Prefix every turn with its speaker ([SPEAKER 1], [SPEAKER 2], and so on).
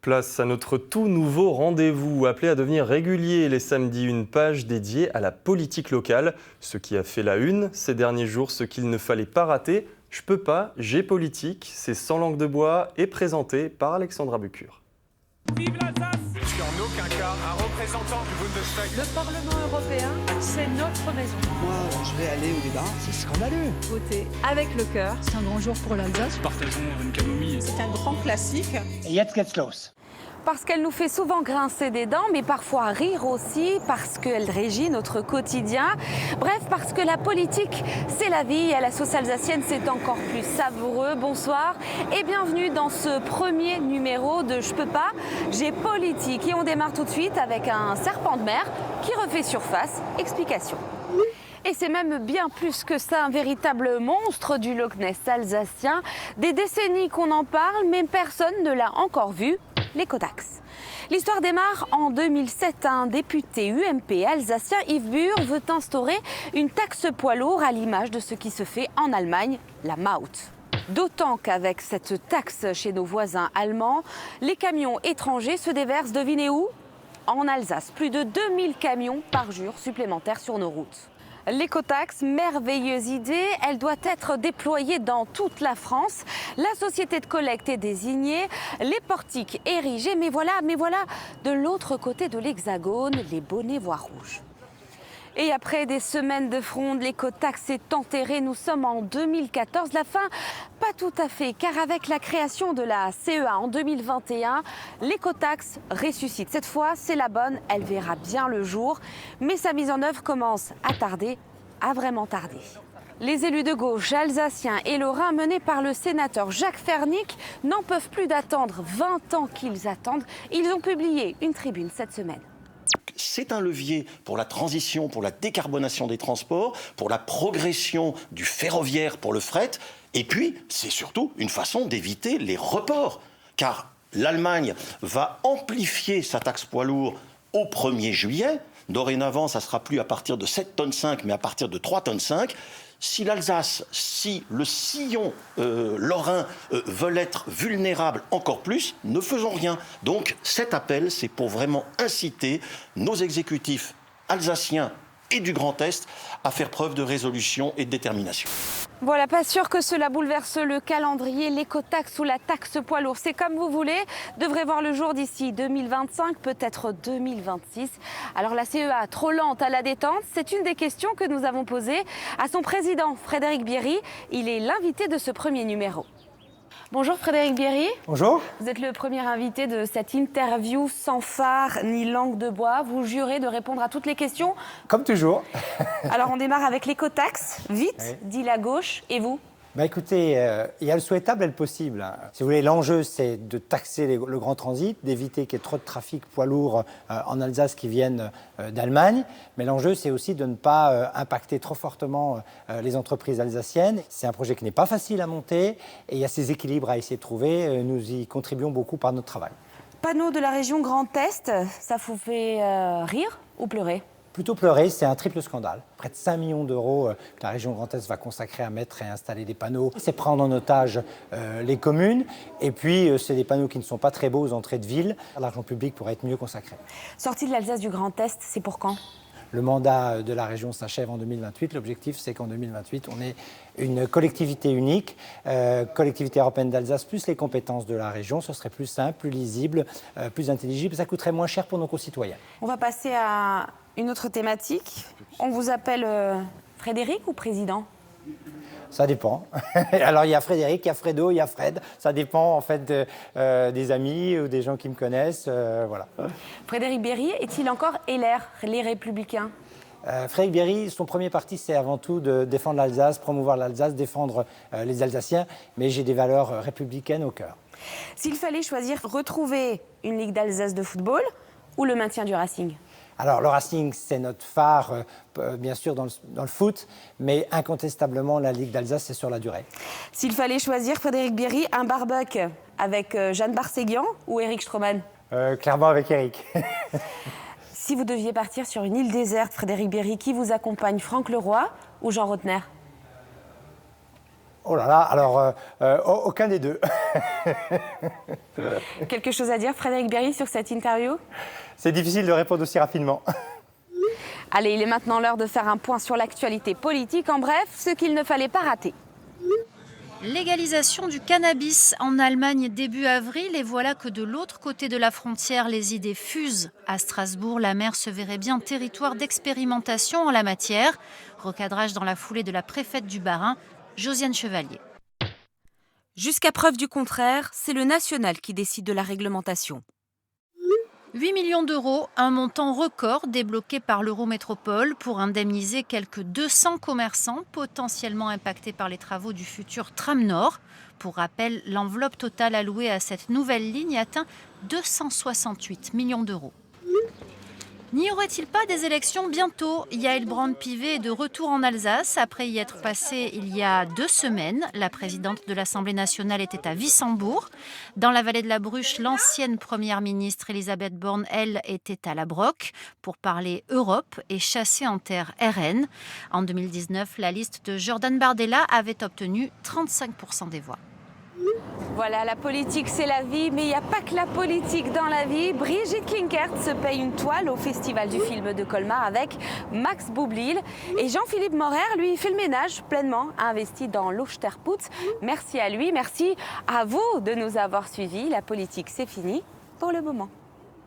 [SPEAKER 1] Place à notre tout nouveau rendez-vous, appelé à devenir régulier les samedis, une page dédiée à la politique locale. Ce qui a fait la une ces derniers jours, ce qu'il ne fallait pas rater. Je peux pas, j'ai politique, c'est Sans langue de bois et présenté par Alexandra Bucure.
[SPEAKER 2] Vive l'Alsace! En aucun cas, un représentant du Bundestag.
[SPEAKER 3] Le Parlement européen, c'est notre maison.
[SPEAKER 4] Moi, je vais aller au débat. C'est scandaleux.
[SPEAKER 3] Voter avec le cœur.
[SPEAKER 5] C'est un grand jour pour l'Alsace.
[SPEAKER 2] Partageons une camomille.
[SPEAKER 6] C'est un grand classique.
[SPEAKER 4] Et jetzt geht's los.
[SPEAKER 3] Parce qu'elle nous fait souvent grincer des dents, mais parfois rire aussi, parce qu'elle régit notre quotidien. Bref, parce que la politique, c'est la vie, et à la sauce alsacienne, c'est encore plus savoureux. Bonsoir et bienvenue dans ce premier numéro de Je peux pas, j'ai politique. Et on démarre tout de suite avec un serpent de mer qui refait surface. Explication. Et c'est même bien plus que ça, un véritable monstre du Loch Ness alsacien. Des décennies qu'on en parle, mais personne ne l'a encore vu. L'écotaxe. L'histoire démarre en 2007. Un député UMP alsacien, Yves Bur, veut instaurer une taxe poids lourd à l'image de ce qui se fait en Allemagne, la Maut. D'autant qu'avec cette taxe chez nos voisins allemands, les camions étrangers se déversent, devinez où ? En Alsace. Plus de 2000 camions par jour supplémentaires sur nos routes. L'écotaxe, merveilleuse idée, elle doit être déployée dans toute la France. La société de collecte est désignée, les portiques érigés, mais voilà, de l'autre côté de l'Hexagone, les bonnets voient rouge. Et après des semaines de fronde, l'écotaxe est enterrée. Nous sommes en 2014. La fin, pas tout à fait, car avec la création de la CEA en 2021, l'écotaxe ressuscite. Cette fois, c'est la bonne, elle verra bien le jour. Mais sa mise en œuvre commence à tarder, à vraiment tarder. Les élus de gauche, alsaciens et lorrains, menés par le sénateur Jacques Fernic, n'en peuvent plus d'attendre 20 ans qu'ils attendent. Ils ont publié une tribune cette semaine.
[SPEAKER 7] C'est un levier pour la transition, pour la décarbonation des transports, pour la progression du ferroviaire pour le fret. Et puis, c'est surtout une façon d'éviter les reports. Car l'Allemagne va amplifier sa taxe poids lourd au 1er juillet. Dorénavant, ça ne sera plus à partir de 7,5 tonnes, mais à partir de 3,5 tonnes. Si l'Alsace, si le sillon lorrain veulent être vulnérables encore plus, ne faisons rien. Donc cet appel, c'est pour vraiment inciter nos exécutifs alsaciens et du Grand Est à faire preuve de résolution et de détermination.
[SPEAKER 3] Voilà, pas sûr que cela bouleverse le calendrier. L'écotaxe ou la taxe poids lourd, c'est comme vous voulez, devrait voir le jour d'ici 2025, peut-être 2026. Alors la CEA, trop lente à la détente, c'est une des questions que nous avons posées à son président, Frédéric Bierry. Il est l'invité de ce premier numéro. Bonjour Frédéric Bierry.
[SPEAKER 4] Bonjour.
[SPEAKER 3] Vous êtes le premier invité de cette interview sans phare ni langue de bois. Vous jurez de répondre à toutes les questions.
[SPEAKER 4] Comme toujours.
[SPEAKER 3] Alors on démarre avec l'écotaxe. Vite, oui. Dit la gauche. Et vous ?
[SPEAKER 8] Écoutez, il y a le souhaitable et le possible. Si vous voulez, l'enjeu, c'est de taxer le grand transit, d'éviter qu'il y ait trop de trafic poids lourd en Alsace qui viennent d'Allemagne. Mais l'enjeu, c'est aussi de ne pas impacter trop fortement les entreprises alsaciennes. C'est un projet qui n'est pas facile à monter et il y a ces équilibres à essayer de trouver. Nous y contribuons beaucoup par notre travail.
[SPEAKER 3] Panneau de la région Grand Est, ça vous fait rire ou pleurer ?
[SPEAKER 8] Plutôt pleurer, c'est un triple scandale. Près de 5 millions d'euros que la région Grand Est va consacrer à mettre et installer des panneaux. C'est prendre en otage les communes. Et puis, c'est des panneaux qui ne sont pas très beaux aux entrées de ville. L'argent public pourrait être mieux consacré.
[SPEAKER 3] Sortie de l'Alsace du Grand Est, c'est pour quand ?
[SPEAKER 8] Le mandat de la région s'achève en 2028. L'objectif, c'est qu'en 2028, on ait une collectivité unique, collectivité européenne d'Alsace, plus les compétences de la région. Ce serait plus simple, plus lisible, plus intelligible. Ça coûterait moins cher pour nos concitoyens.
[SPEAKER 3] On va passer à une autre thématique. On vous appelle Frédéric ou président ?
[SPEAKER 8] Ça dépend. Alors, il y a Frédéric, il y a Fredo, il y a Fred. Ça dépend, en fait, des amis ou des gens qui me connaissent. Voilà.
[SPEAKER 3] Frédéric Bierry est-il encore LR, les Républicains ?
[SPEAKER 8] Frédéric Bierry, son premier parti, c'est avant tout de défendre l'Alsace, promouvoir l'Alsace, défendre les Alsaciens. Mais j'ai des valeurs républicaines au cœur.
[SPEAKER 3] S'il fallait choisir, retrouver une Ligue d'Alsace de football ou le maintien du Racing ?
[SPEAKER 8] Alors, le Racing, c'est notre phare, bien sûr, dans le foot, mais incontestablement, la Ligue d'Alsace, c'est sur la durée.
[SPEAKER 3] S'il fallait choisir, Frédéric Bierry, un barbecue avec Jeanne Barséguian ou Éric Stroman ?
[SPEAKER 8] Clairement avec Éric.
[SPEAKER 3] Si vous deviez partir sur une île déserte, Frédéric Bierry, qui vous accompagne, Franck Leroy ou Jean Rotner ?
[SPEAKER 8] Oh là là, alors aucun des deux.
[SPEAKER 3] Quelque chose à dire, Frédéric Bierry, sur cette interview?
[SPEAKER 8] C'est difficile de répondre aussi rapidement.
[SPEAKER 3] Allez, il est maintenant l'heure de faire un point sur l'actualité politique. En bref, ce qu'il ne fallait pas rater.
[SPEAKER 5] Légalisation du cannabis en Allemagne début avril, et voilà que de l'autre côté de la frontière, les idées fusent. À Strasbourg, la mer se verrait bien territoire d'expérimentation en la matière. Recadrage dans la foulée de la préfète du Bas-Rhin, Josiane Chevalier.
[SPEAKER 3] Jusqu'à preuve du contraire, c'est le national qui décide de la réglementation.
[SPEAKER 5] 8 millions d'euros, un montant record débloqué par l'Eurométropole pour indemniser quelques 200 commerçants potentiellement impactés par les travaux du futur tram Nord. Pour rappel, l'enveloppe totale allouée à cette nouvelle ligne atteint 268 millions d'euros. N'y aurait-il pas des élections bientôt? Yaël Braun-Pivet est de retour en Alsace après y être passée il y a 2 semaines. La présidente de l'Assemblée nationale était à Wissembourg. Dans la vallée de la Bruche, l'ancienne première ministre Elisabeth Borne, elle, était à La Broque pour parler Europe et chasser en terre RN. En 2019, la liste de Jordan Bardella avait obtenu 35% des voix.
[SPEAKER 3] Voilà, la politique c'est la vie, mais il n'y a pas que la politique dans la vie. Brigitte Klinkert se paye une toile au Festival du film de Colmar avec Max Boublil. Et Jean-Philippe Maurer, lui, fait le ménage pleinement investi dans l'Osterputz. Merci à lui, merci à vous de nous avoir suivis. La politique c'est fini pour le moment.